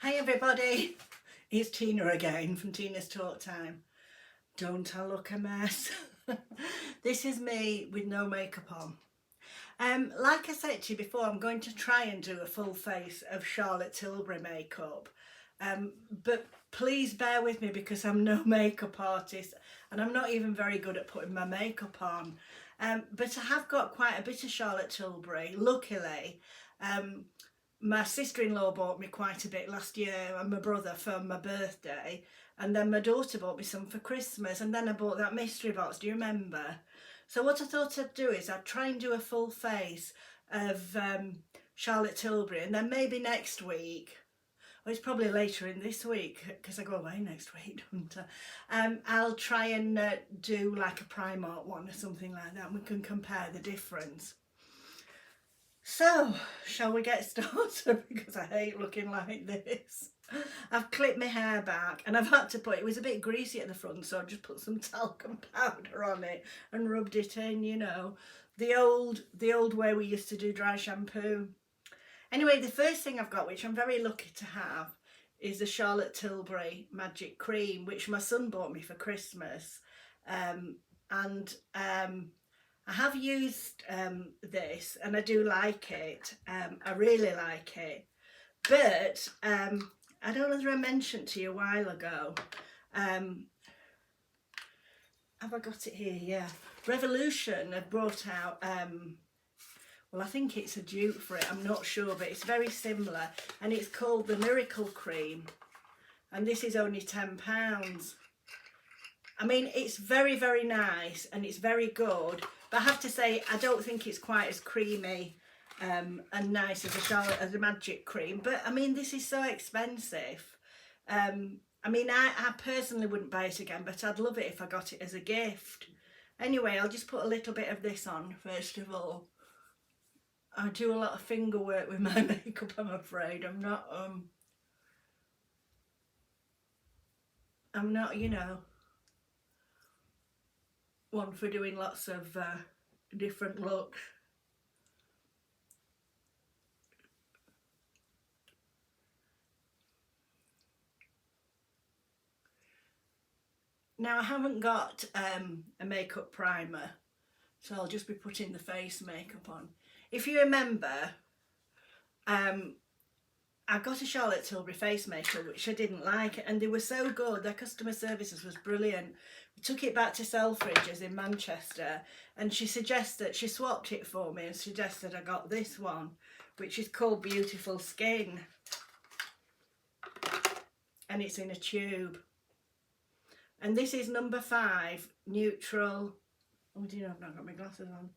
Hi everybody, it's Tina again from Tina's Talk Time. Don't I look a mess? This is me with no makeup on. Like I said to you before, I'm going to try and do a full face of Charlotte Tilbury makeup. But please bear with me because I'm no makeup artist and I'm not even very good at putting my makeup on. But I have got quite a bit of Charlotte Tilbury, luckily. My sister-in-law bought me quite a bit last year and my brother for my birthday, and then my daughter bought me some for Christmas, and then I bought that mystery box, do you remember? So what I thought I'd do is I'd try and do a full face of Charlotte Tilbury, and then maybe next week, well it's probably later in this week because I go away next week, don't I? I'll try and do like a Primark one or something like that and we can compare the difference. So, shall we get started? Because I hate looking like this. I've clipped my hair back and I've had to put, it was a bit greasy at the front, so I just put some talcum powder on it and rubbed it in, you know. The old way we used to do dry shampoo. Anyway, the first thing I've got, which I'm very lucky to have, is the Charlotte Tilbury Magic Cream, which my son bought me for Christmas. I have used this and I do like it. I really like it. But I don't know whether I mentioned to you a while ago. Have I got it here? Yeah. Revolution have brought out, well I think it's a dupe for it, I'm not sure, but it's very similar. And it's called the Miracle Cream. And this is only £10. I mean, it's very, very nice and it's very good. But I have to say, I don't think it's quite as creamy and nice as a Magic Cream. But I mean, this is so expensive. I mean, I personally wouldn't buy it again, but I'd love it if I got it as a gift. Anyway, I'll just put a little bit of this on first of all. I do a lot of finger work with my makeup, I'm afraid. I'm not, you know, one for doing lots of different looks. Now I haven't got a makeup primer, so I'll just be putting the face makeup on. If you remember, I got a Charlotte Tilbury face makeup which I didn't like, and they were so good, their customer services was brilliant. We took it back to Selfridges in Manchester and she swapped it for me and suggested I got this one, which is called Beautiful Skin, and it's in a tube. And this is number 5, neutral. Oh dear, I've not got my glasses on.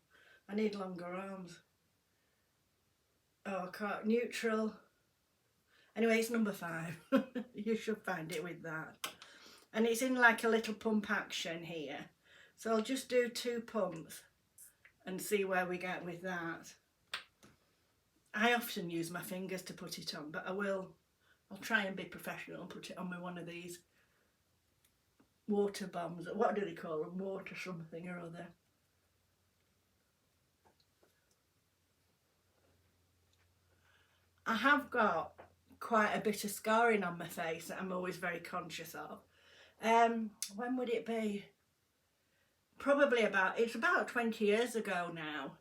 I need longer arms. Oh, I can't. Neutral. Anyway, it's number 5. You should find it with that. And it's in like a little pump action here. So I'll just do 2 pumps and see where we get with that. I often use my fingers to put it on, but I'll try and be professional and put it on with one of these water bombs. What do they call them? Water something or other. I have got quite a bit of scarring on my face that I'm always very conscious of. When would it be? Probably it's about 20 years ago now.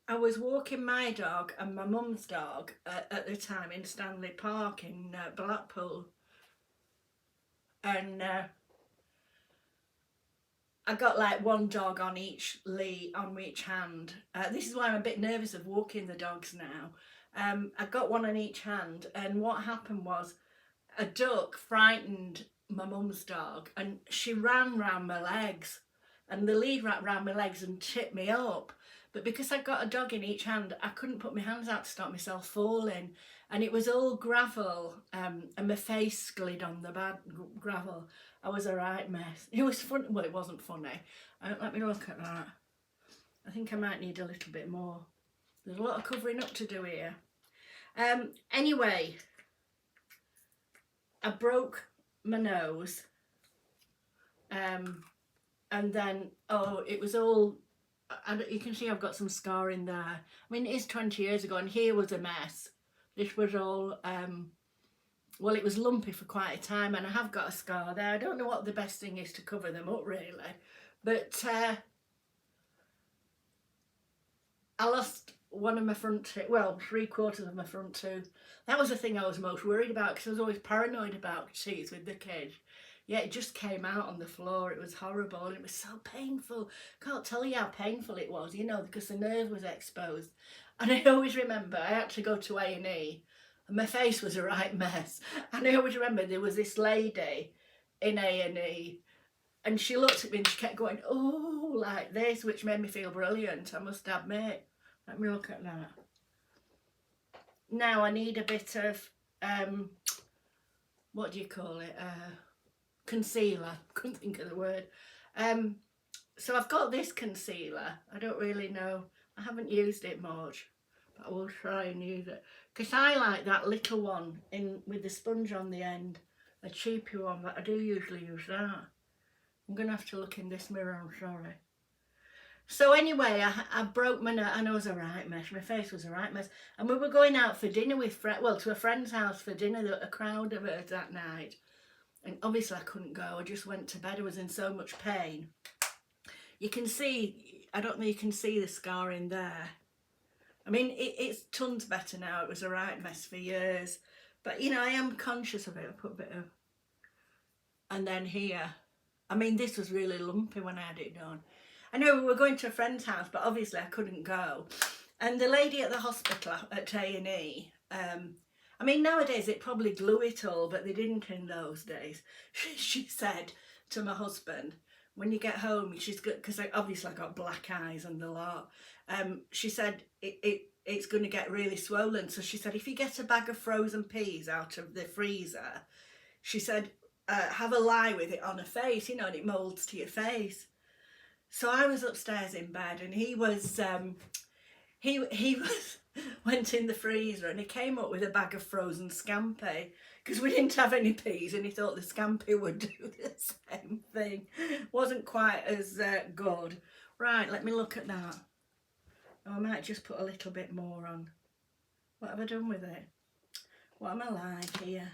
I was walking my dog and my mum's dog at the time in Stanley Park in Blackpool, and I got like one dog on each hand. This is why I'm a bit nervous of walking the dogs now. I got one on each hand, and what happened was a duck frightened my mum's dog and she ran round my legs, and the lead wrapped round my legs and tipped me up. But because I got a dog in each hand, I couldn't put my hands out to stop myself falling, and it was all gravel, and my face slid on the bad gravel. I was a right mess. It was fun. Well, it wasn't funny. Let me look at that. I think I might need a little bit more. There's a lot of covering up to do here. Anyway, I broke my nose, and then, oh, it was all, and you can see I've got some scarring there. I mean, it is 20 years ago and here was a mess. This was all, well, it was lumpy for quite a time, and I have got a scar there. I don't know what the best thing is to cover them up, really. But I lost one of my front teeth, well, 3/4 of my front tooth. That was the thing I was most worried about, because I was always paranoid about teeth with the kids. Yeah, it just came out on the floor. It was horrible, and it was so painful. Can't tell you how painful it was, you know, because the nerve was exposed. And I always remember I had to go to A&E, and my face was a right mess. And I always remember there was this lady in A&E, and she looked at me and she kept going, oh, like this, which made me feel brilliant, I must admit. Let me look at that. Now I need a bit of, what do you call it? Concealer. Couldn't think of the word. So I've got this concealer. I don't really know. I haven't used it much, but I will try and use it. Because I like that little one in with the sponge on the end. A cheaper one, but I do usually use that. I'm going to have to look in this mirror, I'm sorry. So anyway, I broke my nose, and I was a right mess. My face was a right mess. And we were going out for dinner with to a friend's house for dinner. There was a crowd of us that night. And obviously I couldn't go. I just went to bed. I was in so much pain. You can see, I don't know, you can see the scar in there. I mean, it's tons better now. It was a right mess for years. But, you know, I am conscious of it. I put a bit of... And then here, I mean, this was really lumpy when I had it done. I know we were going to a friend's house, but obviously I couldn't go. And the lady at the hospital at A&E, I mean, nowadays it probably glue it all, but they didn't in those days. She said to my husband, when you get home, she's got, because obviously I got black eyes and a lot. She said it's going to get really swollen. So she said, if you get a bag of frozen peas out of the freezer, she said, have a lie with it on her face, you know, and it moulds to your face. So I was upstairs in bed, and he was went in the freezer, and he came up with a bag of frozen scampi, because we didn't have any peas, and he thought the scampi would do the same thing. Wasn't quite as good. Right, let me look at that. Oh, I might just put a little bit more on. What have I done with it? What am I like here?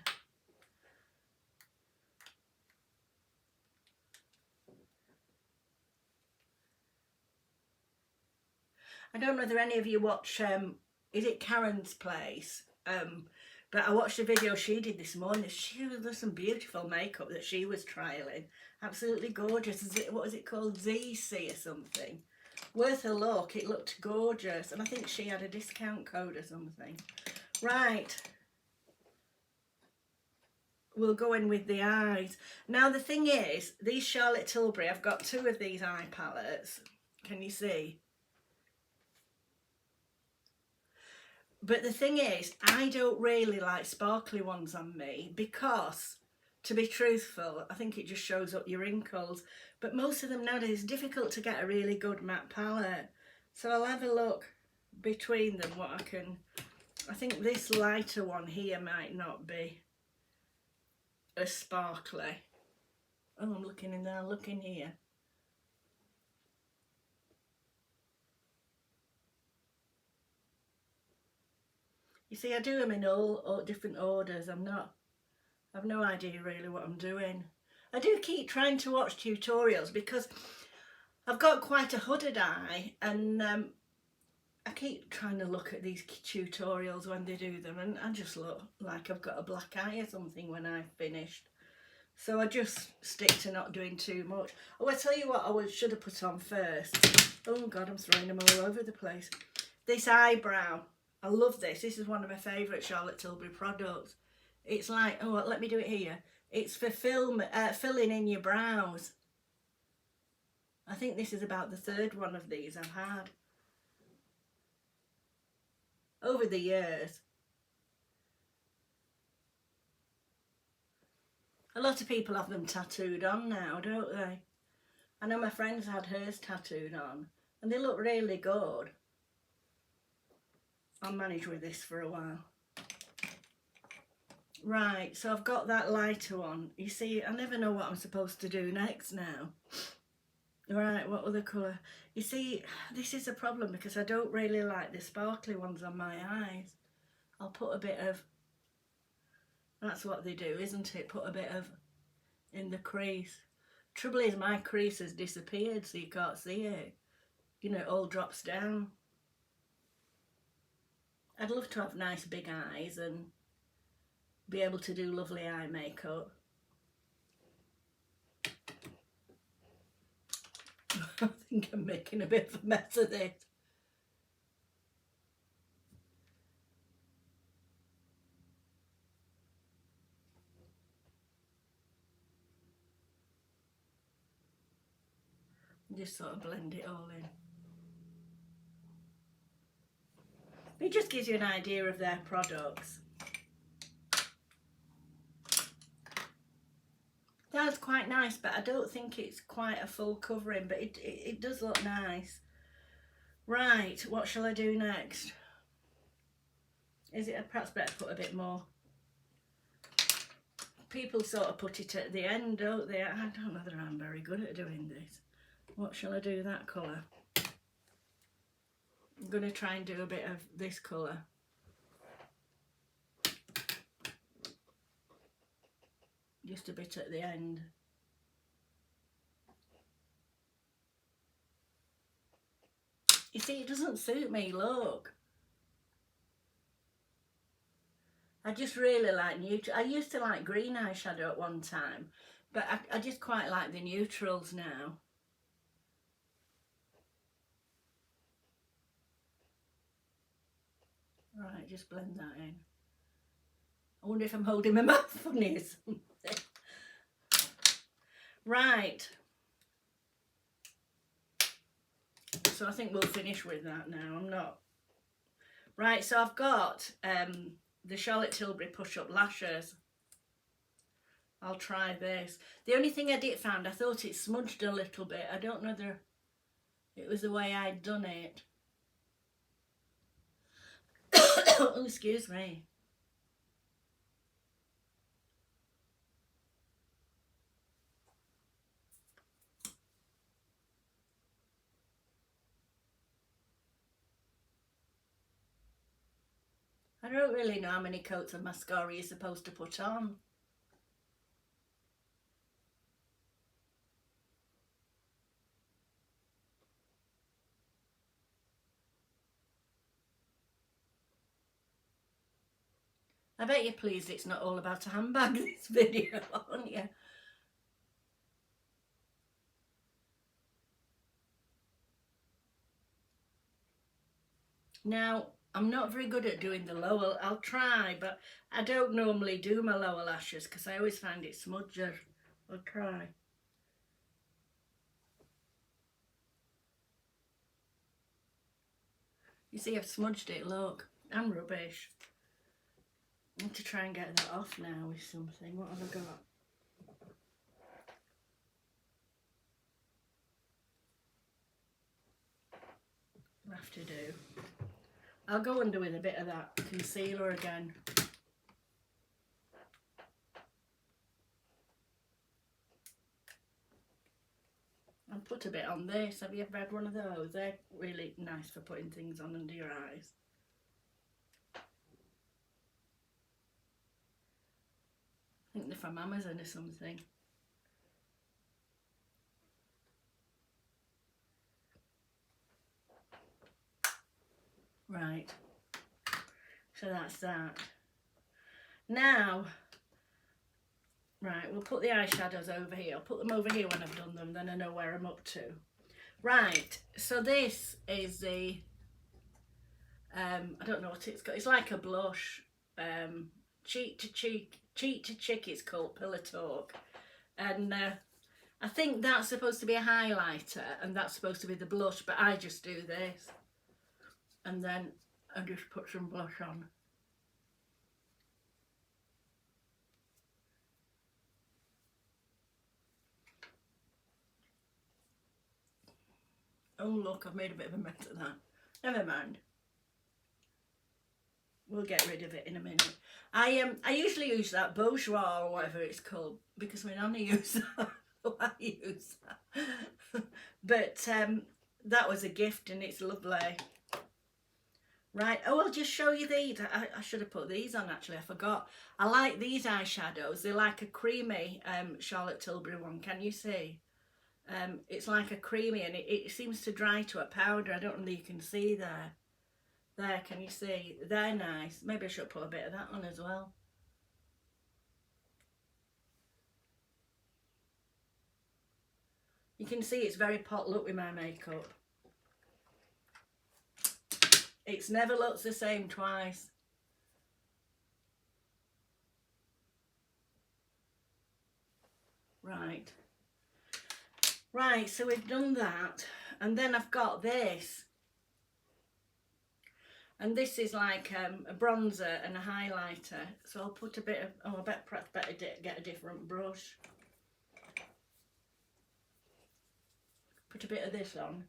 I don't know whether any of you watch, is it Karen's Place? But I watched a video she did this morning. There's some beautiful makeup that she was trialling. Absolutely gorgeous. What was it called? ZC or something. Worth a look. It looked gorgeous. And I think she had a discount code or something. Right. We'll go in with the eyes. Now the thing is, these Charlotte Tilbury, I've got 2 of these eye palettes. Can you see? But the thing is, I don't really like sparkly ones on me because, to be truthful, I think it just shows up your wrinkles. But most of them nowadays, it's difficult to get a really good matte palette. So I'll have a look between them what I can... I think this lighter one here might not be as sparkly. Oh, I'm looking in there, look in here. You see, I do them in all different orders. I've no idea really what I'm doing. I do keep trying to watch tutorials because I've got quite a hooded eye, and I keep trying to look at these tutorials when they do them, and I just look like I've got a black eye or something when I've finished. So I just stick to not doing too much. Oh, I tell you what I should have put on first. Oh God, I'm throwing them all over the place. This eyebrow. I love this. This is one of my favourite Charlotte Tilbury products. It's like, oh, let me do it here. It's for filling in your brows. I think this is about the 3rd one of these I've had over the years. A lot of people have them tattooed on now, don't they? I know my friend's had hers tattooed on, and they look really good. I'll manage with this for a while. Right, so I've got that lighter one. You see, I never know what I'm supposed to do next now. Right, what other colour? You see, this is a problem because I don't really like the sparkly ones on my eyes. I'll put a bit of, that's what they do, isn't it? Put a bit of in the crease. Trouble is my crease has disappeared, so you can't see it. You know, it all drops down. I'd love to have nice big eyes and be able to do lovely eye makeup. I think I'm making a bit of a mess of this. Just sort of blend it all in. It just gives you an idea of their products. That's quite nice, but I don't think it's quite a full covering, but it does look nice. Right, what shall I do next? Is it perhaps better put a bit more? People sort of put it at the end, don't they? I don't know whether I'm very good at doing this. What shall I do that colour? I'm going to try and do a bit of this colour. Just a bit at the end. You see, it doesn't suit me, look. I just really like neutral. I used to like green eyeshadow at one time, but I just quite like the neutrals now. Right, just blend that in. I wonder if I'm holding my mouth funny or something. Right. So I think we'll finish with that now. I'm not. Right, so I've got the Charlotte Tilbury push-up lashes. I'll try this. The only thing I did find, I thought it smudged a little bit. I don't know whether it was the way I'd done it. Oh, excuse me. I don't really know how many coats of mascara you're supposed to put on. I bet you're pleased it's not all about a handbag, this video, aren't you? Now, I'm not very good at doing the lower. I'll try, but I don't normally do my lower lashes because I always find it smudgy. I'll try. You see, I've smudged it, look. I'm rubbish. I need to try and get that off now with something. What have I got? I'll have to do. I'll go under with a bit of that concealer again. I'll put a bit on this. Have you ever had one of those? They're really nice for putting things on under your eyes. I think they're from Amazon or something. Right, so that's that. Now, right, we'll put the eyeshadows over here. I'll put them over here when I've done them, then I know where I'm up to. Right, so this is the, I don't know what it's got. It's like a blush, cheek to cheek it's called, Pillar Talk. And I think that's supposed to be a highlighter and that's supposed to be the blush, but I just do this. And then I just put some blush on. Oh look, I've made a bit of a mess of that. Never mind. We'll get rid of it in a minute. I usually use that Bourjois or whatever it's called because my nanny used that. I use that. But that was a gift and it's lovely. Right, oh, I'll just show you these. I should have put these on actually, I forgot. I like these eyeshadows. They're like a creamy Charlotte Tilbury one, can you see? It's like a creamy and it seems to dry to a powder. I don't know if you can see there. There, can you see? They're nice. Maybe I should put a bit of that on as well. You can see it's very pot look with my makeup. It's never looks the same twice. Right. Right, so we've done that. And then I've got this. And this is like a bronzer and a highlighter. So I'll put a bit of, oh, I bet perhaps better get a different brush. Put a bit of this on.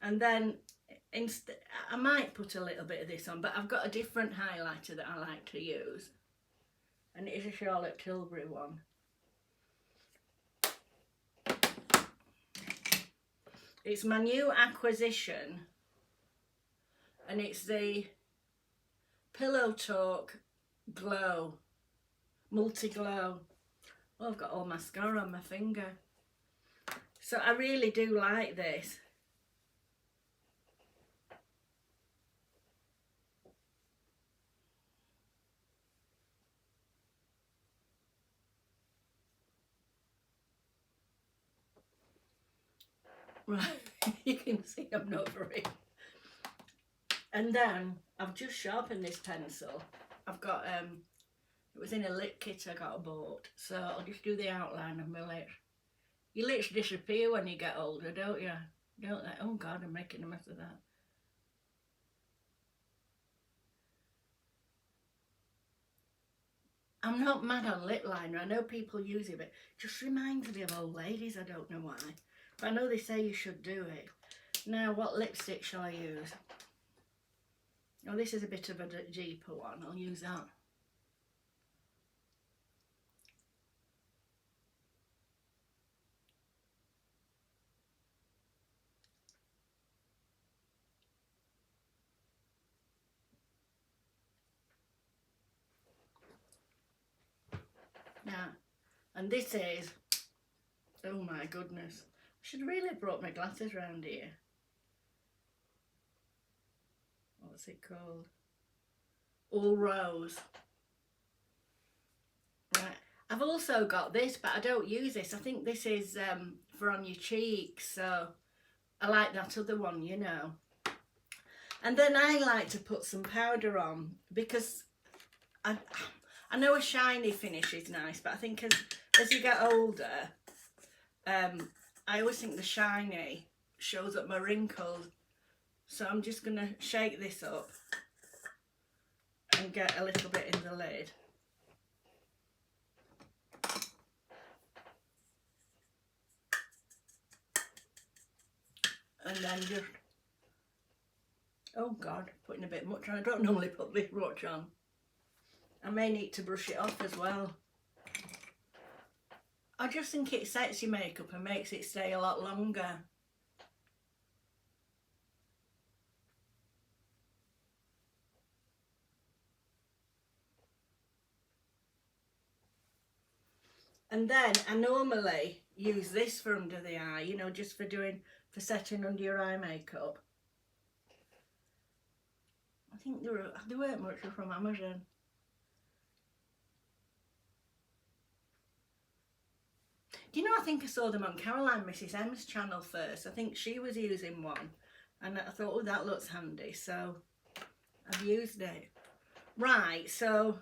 And then I might put a little bit of this on, but I've got a different highlighter that I like to use. And it is a Charlotte Tilbury one. It's my new acquisition. And it's the Pillow Talk Glow, Multi-Glow. Oh, I've got all mascara on my finger. So I really do like this. Right, you can see I'm not very. And then I've just sharpened this pencil. I've got it was in a lip kit I got bought, so I'll just do the outline of my lips. Your lips disappear when you get older, don't you? Don't they? Oh God, I'm making a mess of that. I'm not mad on lip liner. I know people use it, but it just reminds me of old ladies. I don't know why. But I know they say you should do it. Now, what lipstick shall I use? Oh, this is a bit of a deeper one. I'll use that. Yeah. And this is, oh my goodness. I should really have brought my glasses round here. What's it called? All Rose. Right. I've also got this, but I don't use this. I think this is for on your cheeks, so I like that other one, you know. And then I like to put some powder on because I know a shiny finish is nice, but I think as you get older, I always think the shiny shows up my wrinkles. So I'm just going to shake this up and get a little bit in the lid. And then just, oh God, putting a bit much on. I don't normally put this much on. I may need to brush it off as well. I just think it sets your makeup and makes it stay a lot longer. And then I normally use this for under the eye, you know, just for setting under your eye makeup. I think they weren't much from Amazon. Do you know, I think I saw them on Caroline Mrs M's channel first. I think she was using one and I thought, oh, that looks handy, so I've used it. Right, so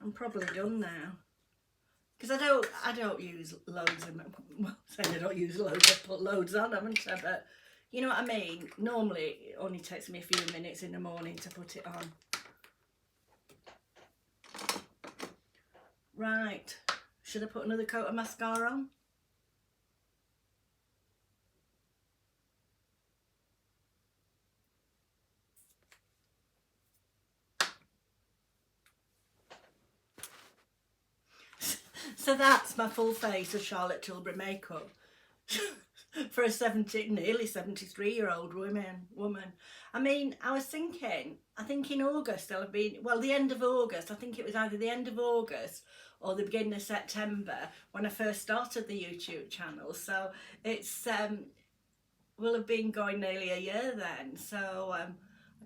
I'm probably done now. Because I don't use loads of, well, saying I don't use loads, I put loads on, haven't I? But you know what I mean? Normally it only takes me a few minutes in the morning to put it on. Right, should I put another coat of mascara on? So that's my full face of Charlotte Tilbury makeup. For a nearly 73-year-old woman. I mean, I was thinking, I think in August I'll have been, well, the end of August, I think it was either the end of August or the beginning of September when I first started the YouTube channel. So it's, will have been going nearly a year then. So I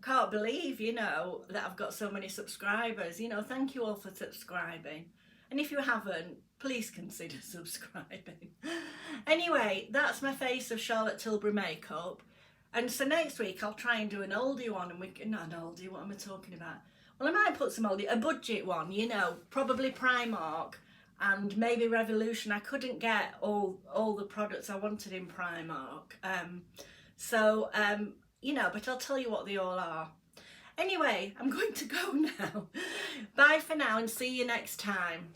can't believe, you know, that I've got so many subscribers. You know, thank you all for subscribing. And if you haven't, please consider subscribing. Anyway, that's my face of Charlotte Tilbury makeup. And so next week I'll try and do an oldie one, and we can, not an oldie, what am I talking about? Well, I might put some oldie, a budget one, you know, probably Primark and maybe Revolution. I couldn't get all the products I wanted in Primark. You know, but I'll tell you what they all are. Anyway, I'm going to go now. Bye for now and see you next time.